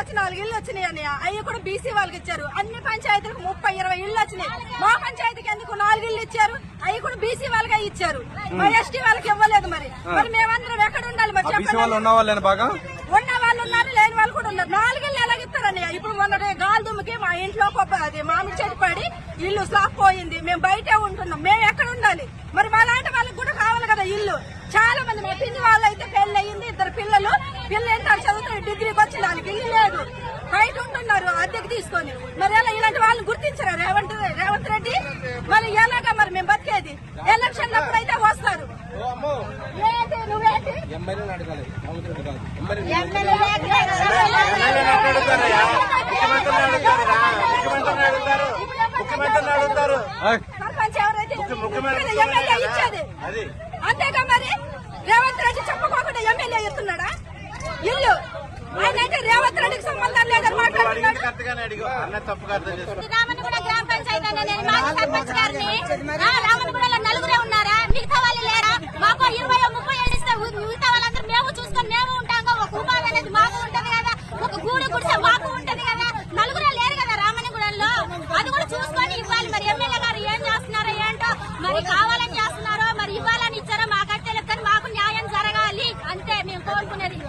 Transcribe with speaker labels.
Speaker 1: వచ్చి 4 ఇళ్ళు వచ్చినాయి అన్నయ్య. అవి కూడా బీసీ వాళ్ళకి ఇచ్చారు. అన్ని పంచాయతీలకు 30-20 ఇళ్ళు వచ్చినాయి. మా పంచాయతీకి ఎందుకు 4 ఇళ్ళు ఇచ్చారు? అవి కూడా బీసీ వాళ్ళకే ఇచ్చారు. మా ఎస్టీ వాళ్ళకి ఇవ్వలేదు. మరి మేమందరం ఎక్కడ ఉండాలి? మరి చెప్పండి.
Speaker 2: ఉన్న
Speaker 1: వాళ్ళు ఉన్నారు, లేని వాళ్ళు కూడా ఉన్నారు. 4 ఇళ్ళు ఎలాగిస్తారన్నయ్య? ఇప్పుడు మొన్న గాలి దుమ్ముకి మా ఇంట్లో అది మామిడి చెట్టు పడి ఇల్లు స్లాప్ పోయింది. మేము బయటే ఉంటున్నాం. మేము ఎక్కడ ఉండాలి? మరి వాళ్ళంటే వాళ్ళకి కూడా కావాలి కదా ఇల్లు. చాలా మంది మా పిన్ని వాళ్ళు అయితే పెళ్లి అయ్యింది, 2 పిల్లలు ఏంటారు చదువుతారు, డిగ్రీకి వచ్చిన వాళ్ళకి ఇల్లు లేదు, బయట ఉంటున్నారు అద్దెకి తీసుకొని. మరి ఎలా ఇలాంటి వాళ్ళని గుర్తించరా రేవంత్ రెడ్డి? మరి ఎలాగా మరి మేము బతికేది? ఎలక్షన్ అప్పుడు అయితే వస్తారు. నువ్వేంటి సర్పంచ్ ఎవరైతే ఎమ్మెల్యే ఇచ్చేది అంతేగా. మరి రేవంత్ రెడ్డి చెప్పకోకుండా ఎమ్మెల్యే ఇస్తున్నాడా ఇల్లు? ఆయనైతే రేవంత్ రెడ్డికి సంబంధం లేదని మాట్లాడుతున్నాడు.
Speaker 3: రామన్గూడ గ్రామ పంచాయతీ మాజీ సర్పంచ్ గారిని రామన్గూడలో 4 ఉన్నారా? మిగతా వాళ్ళు లేరా? మాకు 20-30 ఏళ్ళు ఇస్తే మిగతా వాళ్ళందరూ మేము చూసుకొని మేము ఉంటాం. ఒక ఉపాధి అనేది మాకు ఉంటది కదా, ఒక గూడు గుడిసె మాకు ఉంటది కదా. 4 లేరు కదా రామన్గూడలో. అది కూడా చూసుకొని ఇవ్వాలి. మరి ఎమ్మెల్యే గారు ఏం చేస్తున్నారో ఏంటో, మరి కావాలని చేస్తున్నారో, మరి ఇవ్వాలని ఇచ్చారో మాకైతే తెలియదు. కానీ మాకు న్యాయం జరగాలి అంతే మేము కోరుకునేది.